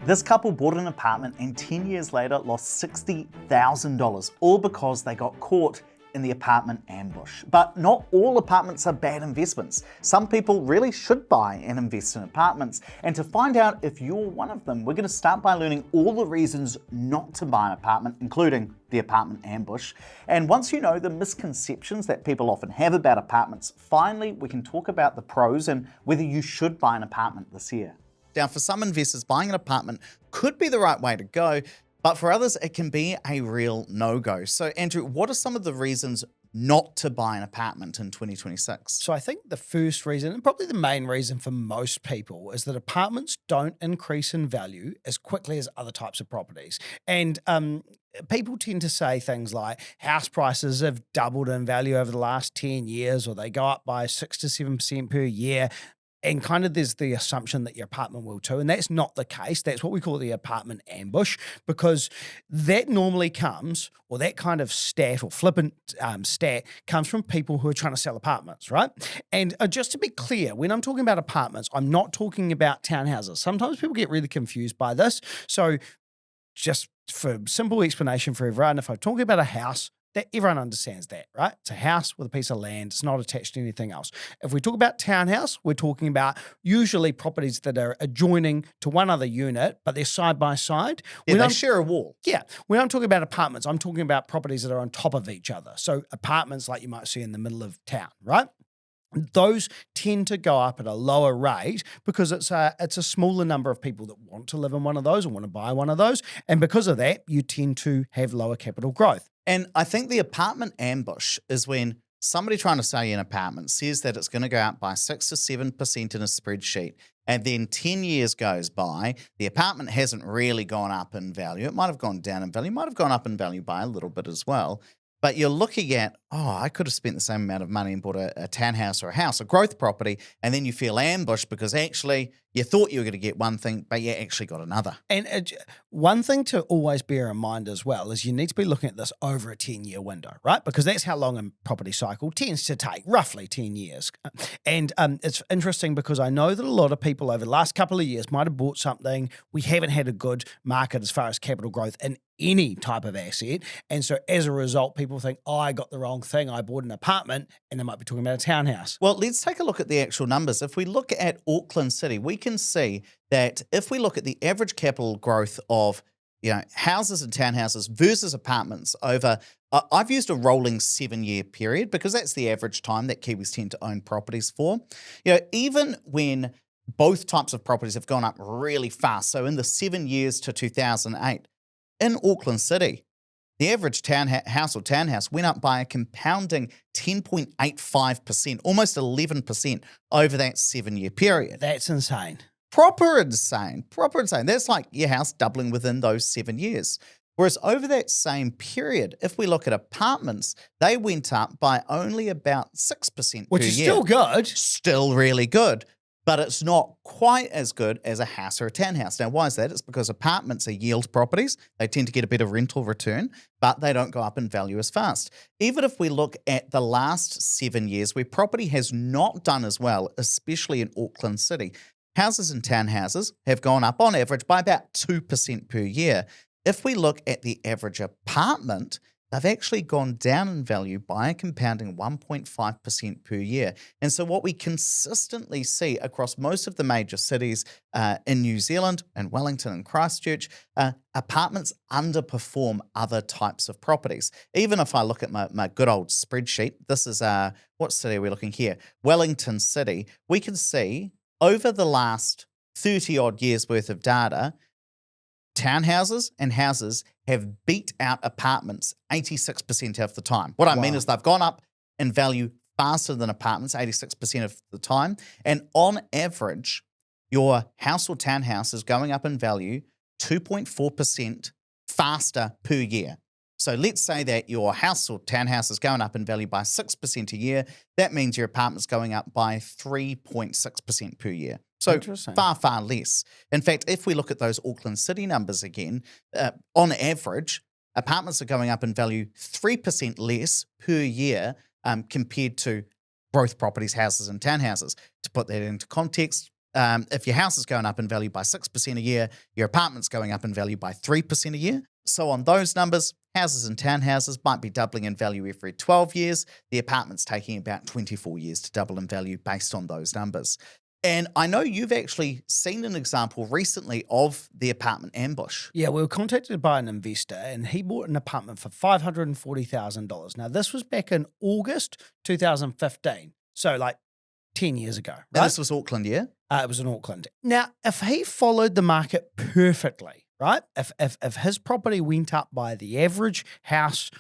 This couple bought an apartment and 10 years later lost $60,000, all because they got caught in the apartment ambush. But not all apartments are bad investments. Some people really should buy and invest in apartments. And to find out if you're one of them, we're going to start by learning all the reasons not to buy an apartment, including the apartment ambush. And once you know the misconceptions that people often have about apartments, finally we can talk about the pros and whether you should buy an apartment this year. Now, for some investors, buying an apartment could be the right way to go, but for others, it can be a real no-go. So, Andrew, what are some of the reasons not to buy an apartment in 2026? So I think the first reason, and probably the main reason for most people, is that apartments don't increase in value as quickly as other types of properties. And people tend to say things like house prices have doubled in value over the last 10 years, or they go up by 6 to 7% per year. And kind of there's the assumption that your apartment will too. And that's not the case. That's what we call the apartment ambush, because that normally comes, or that kind of stat or flippant stat comes from people who are trying to sell apartments, right? And just to be clear, when I'm talking about apartments, I'm not talking about townhouses. Sometimes people get really confused by this. So just for simple explanation for everyone, if I'm talking about a house, that everyone understands that, right? It's a house with a piece of land. It's not attached to anything else. If we talk about townhouse, we're talking about usually properties that are adjoining to one other unit, but they're side by side. Yeah, they share a wall. Yeah. When I'm talking about apartments, I'm talking about properties that are on top of each other. So apartments like you might see in the middle of town, right? Those tend to go up at a lower rate because it's a smaller number of people that want to live in one of those or want to buy one of those. And because of that, you tend to have lower capital growth. And I think the apartment ambush is when somebody trying to sell you an apartment says that it's going to go up by 6 to 7% in a spreadsheet, and then 10 years goes by, the apartment hasn't really gone up in value. It might have gone down in value, might have gone up in value by a little bit as well. But you're looking at, I could have spent the same amount of money and bought a townhouse or a house, a growth property, and then you feel ambushed because actually you thought you were going to get one thing, but you actually got another. And one thing to always bear in mind as well is you need to be looking at this over a 10-year window, right? Because that's how long a property cycle tends to take, roughly 10 years. And it's interesting because I know that a lot of people over the last couple of years might have bought something. We haven't had a good market as far as capital growth in any type of asset. And so as a result, people think, I got the wrong thing. I bought an apartment, and they might be talking about a townhouse. Well, let's take a look at the actual numbers. If we look at Auckland City, we can see that if we look at the average capital growth of houses and townhouses versus apartments over, I've used a rolling 7-year period because that's the average time that Kiwis tend to own properties for. Even when both types of properties have gone up really fast, so in the 7 years to 2008, in Auckland City, the average house or townhouse went up by a compounding 10.85%, almost 11% over that 7-year period. That's insane. Proper insane. That's like your house doubling within those 7 years. Whereas over that same period, if we look at apartments, they went up by only about 6% per year. Which is still good. Still really good. But it's not quite as good as a house or a townhouse. Now, why is that? It's because apartments are yield properties. They tend to get a better rental return, but they don't go up in value as fast. Even if we look at the last 7 years where property has not done as well, especially in Auckland City, houses and townhouses have gone up on average by about 2% per year. If we look at the average apartment, they've actually gone down in value by a compounding 1.5% per year. And so what we consistently see across most of the major cities in New Zealand and Wellington and Christchurch, apartments underperform other types of properties. Even if I look at my good old spreadsheet, this is, what city are we looking here? Wellington City. We can see over the last 30 odd years worth of data, townhouses and houses have beat out apartments 86% of the time. What I mean is they've gone up in value faster than apartments 86% of the time. And on average, your house or townhouse is going up in value 2.4% faster per year. So let's say that your house or townhouse is going up in value by 6% a year. That means your apartment's going up by 3.6% per year. So far, far less. In fact, if we look at those Auckland City numbers again, on average, apartments are going up in value 3% less per year compared to growth properties, houses and townhouses. To put that into context, If your house is going up in value by 6% a year, your apartment's going up in value by 3% a year. So on those numbers, houses and townhouses might be doubling in value every 12 years. The apartment's taking about 24 years to double in value based on those numbers. And I know you've actually seen an example recently of the apartment ambush. Yeah, we were contacted by an investor and he bought an apartment for $540,000. Now, this was back in August 2015. So, like 10 years ago, And right? this was Auckland, yeah? It was in Auckland. Now, if he followed the market perfectly, right? If his property went up by the average house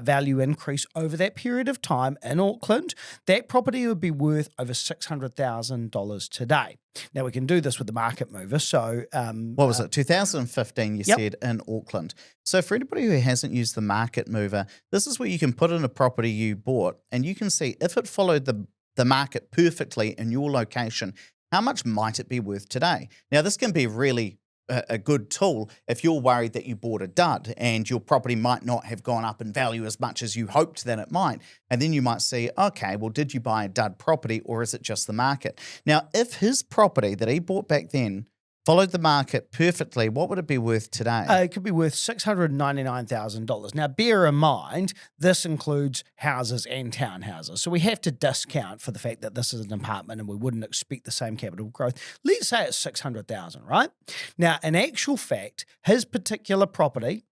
value increase over that period of time in Auckland, that property would be worth over $600,000 today. Now, we can do this with the market mover. So, What was it? 2015, you Yep. said, in Auckland. So for anybody who hasn't used the market mover, this is where you can put in a property you bought and you can see if it followed the market perfectly in your location, how much might it be worth today? Now, this can be really a good tool if you're worried that you bought a dud and your property might not have gone up in value as much as you hoped that it might. And then you might see, okay, well, did you buy a dud property or is it just the market? Now, if his property that he bought back then followed the market perfectly, what would it be worth today? It could be worth $699,000. Now, bear in mind, this includes houses and townhouses. So we have to discount for the fact that this is an apartment and we wouldn't expect the same capital growth. Let's say it's $600,000, right? Now, in actual fact, his particular property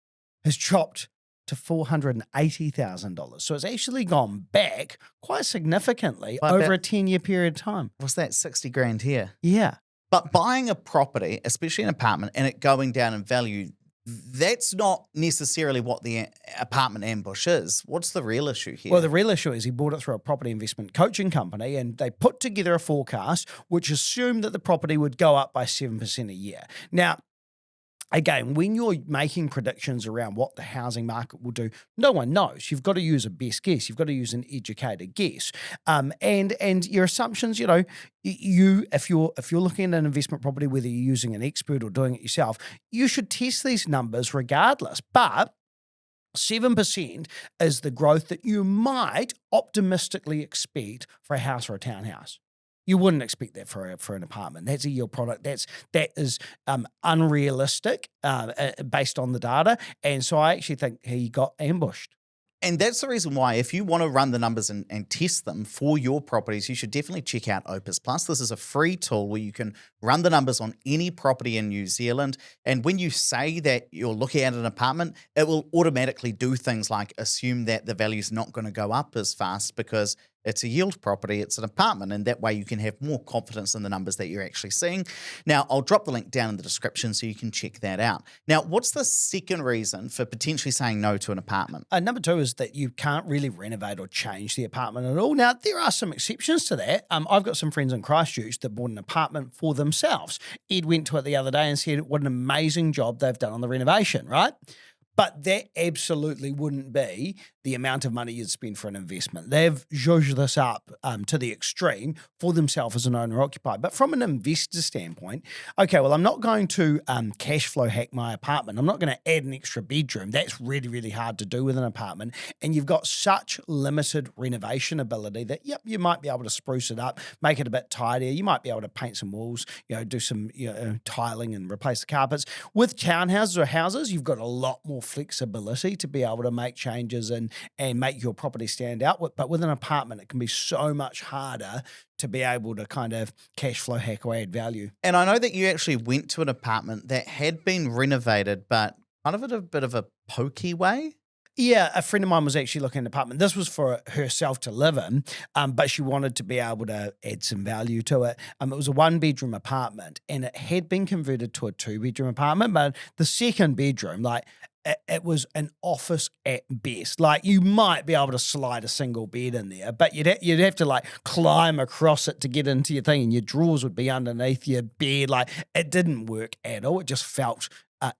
has chopped to $480,000. So it's actually gone back quite significantly By over about- a 10-year period of time. Was that 60 grand here? Yeah. But buying a property, especially an apartment, and it going down in value, that's not necessarily what the apartment ambush is. What's the real issue here? Well, the real issue is he bought it through a property investment coaching company and they put together a forecast which assumed that the property would go up by 7% a year. Now, again, when you're making predictions around what the housing market will do, no one knows. You've got to use a best guess. You've got to use an educated guess. And your assumptions, you know, if you're looking at an investment property, whether you're using an expert or doing it yourself, you should test these numbers regardless. But 7% is the growth that you might optimistically expect for a house or a townhouse. You wouldn't expect that for an apartment. That's a yield product. That is unrealistic based on the data. And so I actually think he got ambushed. And that's the reason why, if you want to run the numbers and test them for your properties, you should definitely check out Opus Plus. This is a free tool where you can run the numbers on any property in New Zealand. And when you say that you're looking at an apartment, it will automatically do things like assume that the value is not going to go up as fast because it's a yield property, it's an apartment, and that way you can have more confidence in the numbers that you're actually seeing. Now, I'll drop the link down in the description so you can check that out. Now, what's the second reason for potentially saying no to an apartment? Number two is that you can't really renovate or change the apartment at all. Now, there are some exceptions to that. I've got some friends in Christchurch that bought an apartment for themselves. Ed went to it the other day and said what an amazing job they've done on the renovation, right? But that absolutely wouldn't be the amount of money you'd spend for an investment. They've zhuzhed this up to the extreme for themselves as an owner-occupier. But from an investor standpoint, okay, well, I'm not going to cash flow hack my apartment. I'm not going to add an extra bedroom. That's really, really hard to do with an apartment. And you've got such limited renovation ability that, yep, you might be able to spruce it up, make it a bit tidier. You might be able to paint some walls, do some tiling and replace the carpets. With townhouses or houses, you've got a lot more flexibility to be able to make changes and make your property stand out. But with an apartment, it can be so much harder to be able to kind of cash flow hack or add value. And I know that you actually went to an apartment that had been renovated, but kind of in a bit of a pokey way. Yeah, a friend of mine was actually looking at an apartment. This was for herself to live in, but she wanted to be able to add some value to it. It was a one-bedroom apartment, and it had been converted to a two-bedroom apartment, but the second bedroom, it was an office at best. Like, you might be able to slide a single bed in there, but you'd have to climb across it to get into your thing, and your drawers would be underneath your bed. It didn't work at all. It just felt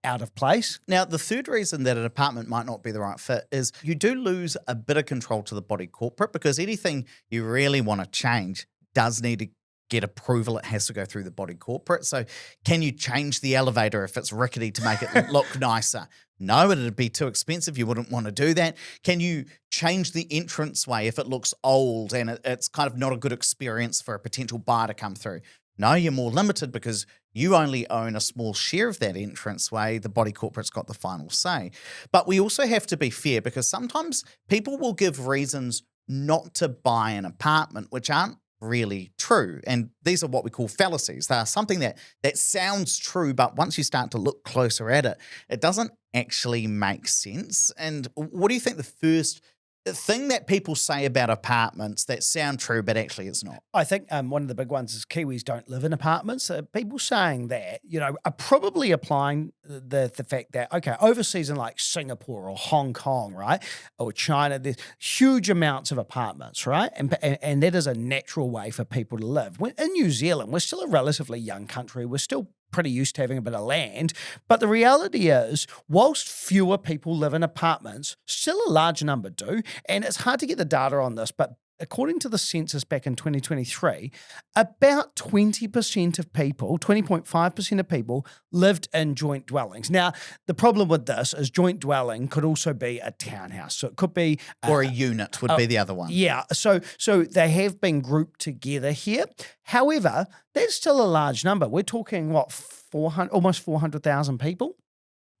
out of place. Now, the third reason that an apartment might not be the right fit is you do lose a bit of control to the body corporate, because anything you really want to change does need to get approval. It has to go through the body corporate. So can you change the elevator if it's rickety to make it look nicer? No, it'd be too expensive. You wouldn't want to do that. Can you change the entranceway if it looks old and it's kind of not a good experience for a potential buyer to come through? No, you're more limited because you only own a small share of that entranceway. The body corporate's got the final say. But we also have to be fair because sometimes people will give reasons not to buy an apartment, which aren't really true. And these are what we call fallacies. They are something that sounds true, but once you start to look closer at it, it doesn't actually make sense. And what do you think the first thing that people say about apartments that sound true, but actually it's not? I think one of the big ones is Kiwis don't live in apartments. People saying that, are probably applying the fact that, okay, overseas in like Singapore or Hong Kong, right, or China, there's huge amounts of apartments, right? And that is a natural way for people to live. In New Zealand, we're still a relatively young country. We're still pretty used to having a bit of land. But the reality is, whilst fewer people live in apartments, still a large number do. And it's hard to get the data on this, but according to the census back in 2023, about 20% of people, 20.5% of people lived in joint dwellings. Now, the problem with this is joint dwelling could also be a townhouse. So it could be... Or a unit would be the other one. Yeah. So they have been grouped together here. However, that's still a large number. We're talking, what, almost 400,000 people?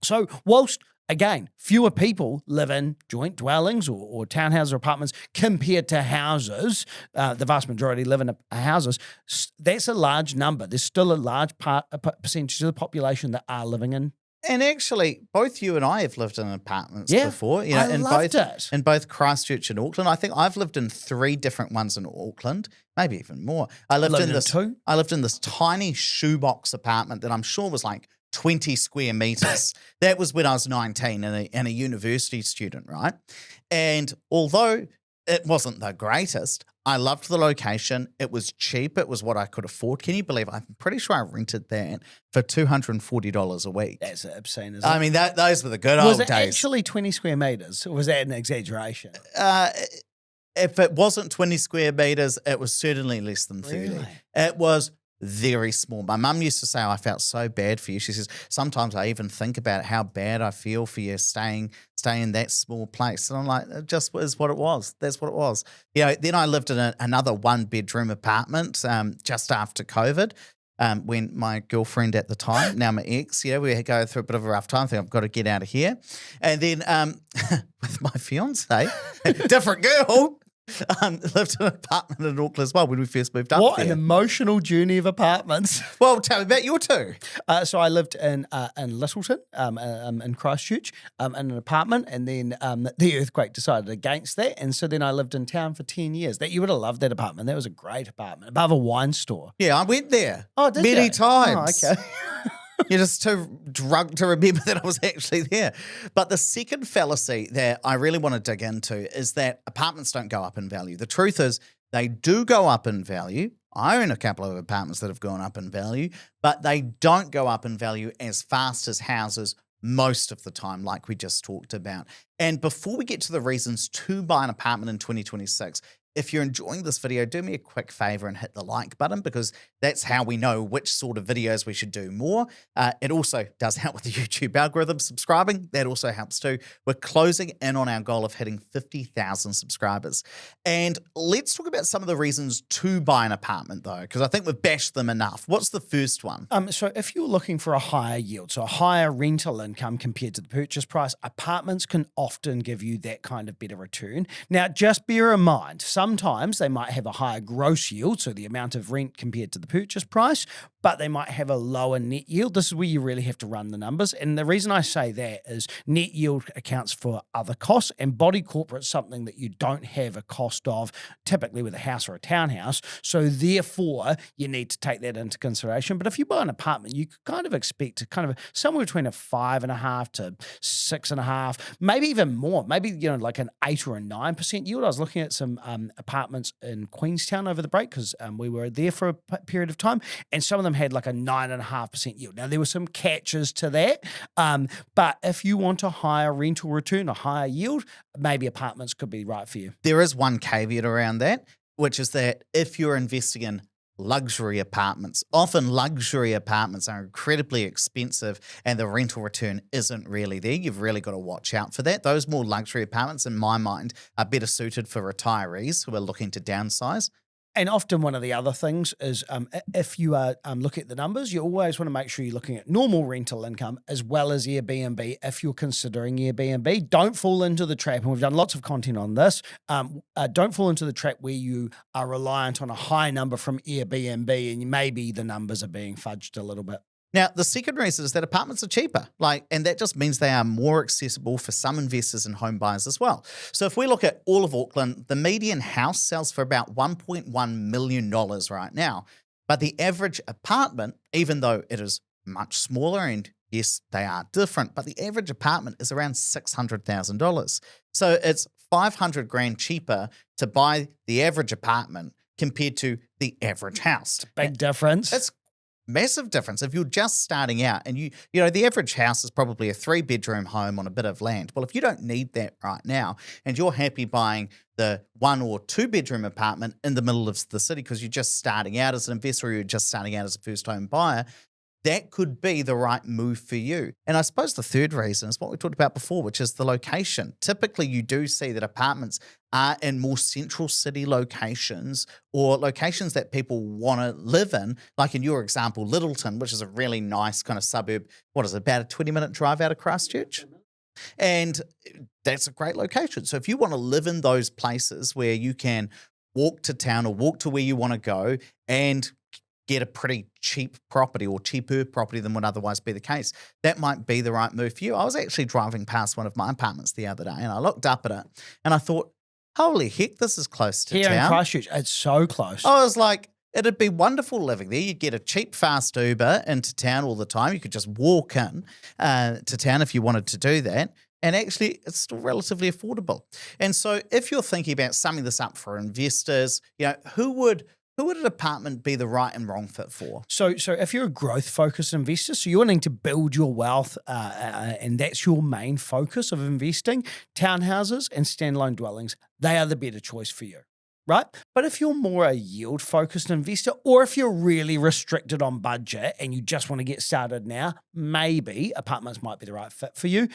So whilst... Again, fewer people live in joint dwellings or townhouses or apartments compared to houses. The vast majority live in houses. That's a large number. There's still a large percentage of the population that are living in. And actually, both you and I have lived in apartments before. I loved it. In both Christchurch and Auckland. I think I've lived in 3 different ones in Auckland, maybe even more. I lived in this tiny shoebox apartment that I'm sure was like 20 square meters. That was when I was 19 and a university student, right? And although it wasn't the greatest, I loved the location. It was cheap. It was what I could afford. Can you believe I'm pretty sure I rented that for $240 a week. That's obscene, isn't it? I mean, those were the good old days. Was it actually 20 square meters or was that an exaggeration? If it wasn't 20 square meters, it was certainly less than 30. Really? It was very small. My mum used to say, I felt so bad for you. She says, sometimes I even think about how bad I feel for you staying in that small place. And I'm like, it just is what it was. That's what it was. Then I lived in another 1-bedroom apartment just after COVID. When my girlfriend at the time, now my ex, we had go through a bit of a rough time. I think I've got to get out of here. And then with my fiance, different girl, lived in an apartment in Auckland as well when we first moved up there. What an emotional journey of apartments. Well, tell me about your two. So I lived in Littleton, in Christchurch, in an apartment, and then the earthquake decided against that, and so then I lived in town for 10 years. You would have loved that apartment. That was a great apartment, above a wine store. Yeah, I went there. Oh, did many you? times. Oh, okay. You're just too drunk to remember that I was actually there. But the second fallacy that I really want to dig into is that apartments don't go up in value. The truth is they do go up in value. I own a couple of apartments that have gone up in value, but they don't go up in value as fast as houses most of the time, like we just talked about. And before we get to the reasons to buy an apartment in 2026, if you're enjoying this video, do me a quick favor and hit the like button because that's how we know which sort of videos we should do more. It also does help with the YouTube algorithm. Subscribing, that also helps too. We're closing in on our goal of hitting 50,000 subscribers. And let's talk about some of the reasons to buy an apartment though, because I think we've bashed them enough. What's the first one? So if you're looking for a higher yield, so a higher rental income compared to the purchase price, apartments can often give you that kind of better return. Now, just bear in mind, sometimes they might have a higher gross yield, so the amount of rent compared to the purchase price, but they might have a lower net yield. This is where you really have to run the numbers. And the reason I say that is net yield accounts for other costs, and body corporate is something that you don't have a cost of typically with a house or a townhouse. So therefore, you need to take that into consideration. But if you buy an apartment, you could kind of expect somewhere between a 5.5 to 6.5, maybe even more, maybe like an 8 or a 9% yield. I was looking at some apartments in Queenstown over the break because we were there for a period of time, and some of them had like a 9.5% yield. Now, there were some catches to that, but if you want a higher rental return, a higher yield, maybe apartments could be right for you. There is one caveat around that, which is that if you're investing in luxury apartments, often luxury apartments are incredibly expensive and the rental return isn't really there. You've really got to watch out for that. Those more luxury apartments, in my mind, are better suited for retirees who are looking to downsize. And often one of the other things is if you are looking at the numbers, you always want to make sure you're looking at normal rental income as well as Airbnb if you're considering Airbnb. Don't fall into the trap, and we've done lots of content on this, don't fall into the trap where you are reliant on a high number from Airbnb and maybe the numbers are being fudged a little bit. Now, the second reason is that apartments are cheaper, and that just means they are more accessible for some investors and home buyers as well. So if we look at all of Auckland, the median house sells for about $1.1 million right now. But the average apartment, even though it is much smaller, and yes, they are different, but the average apartment is around $600,000. So it's 500 grand cheaper to buy the average apartment compared to the average house. Big difference. It's massive difference. If you're just starting out and you know, the average house is probably a 3-bedroom home on a bit of land. Well, if you don't need that right now and you're happy buying the 1 or 2-bedroom apartment in the middle of the city because you're just starting out as an investor or you're just starting out as a first home buyer, that could be the right move for you. And I suppose the third reason is what we talked about before, which is the location. Typically, you do see that apartments are in more central city locations or locations that people want to live in, like in your example, Littleton, which is a really nice kind of suburb. What is it, about a 20-minute drive out of Christchurch? And that's a great location. So if you want to live in those places where you can walk to town or walk to where you want to go and get a pretty cheap property or cheaper property than would otherwise be the case, that might be the right move for you. I was actually driving past one of my apartments the other day and I looked up at it and I thought, holy heck, this is close to Here town. in Christchurch, it's so close. I was like, it'd be wonderful living there. You'd get a cheap, fast Uber into town all the time. You could just walk in to town if you wanted to do that. And actually, it's still relatively affordable. And so if you're thinking about summing this up for investors, you know, who would an apartment be the right and wrong fit for? So if you're a growth-focused investor, so you're wanting to build your wealth and that's your main focus of investing, townhouses and standalone dwellings, they are the better choice for you, right? But if you're more a yield-focused investor or if you're really restricted on budget and you just want to get started now, maybe apartments might be the right fit for you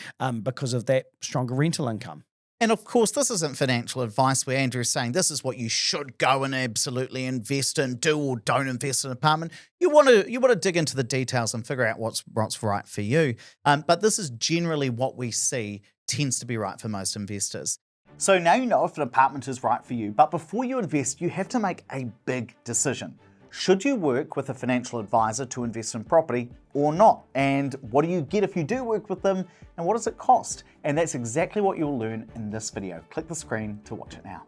because of that stronger rental income. And of course, this isn't financial advice where Andrew's saying this is what you should go and absolutely invest in, do or don't invest in an apartment. You want to dig into the details and figure out what's right for you. But this is generally what we see tends to be right for most investors. So now you know if an apartment is right for you, but before you invest, you have to make a big decision. Should you work with a financial advisor to invest in property or not? And what do you get if you do work with them? And what does it cost? And that's exactly what you'll learn in this video. Click the screen to watch it now.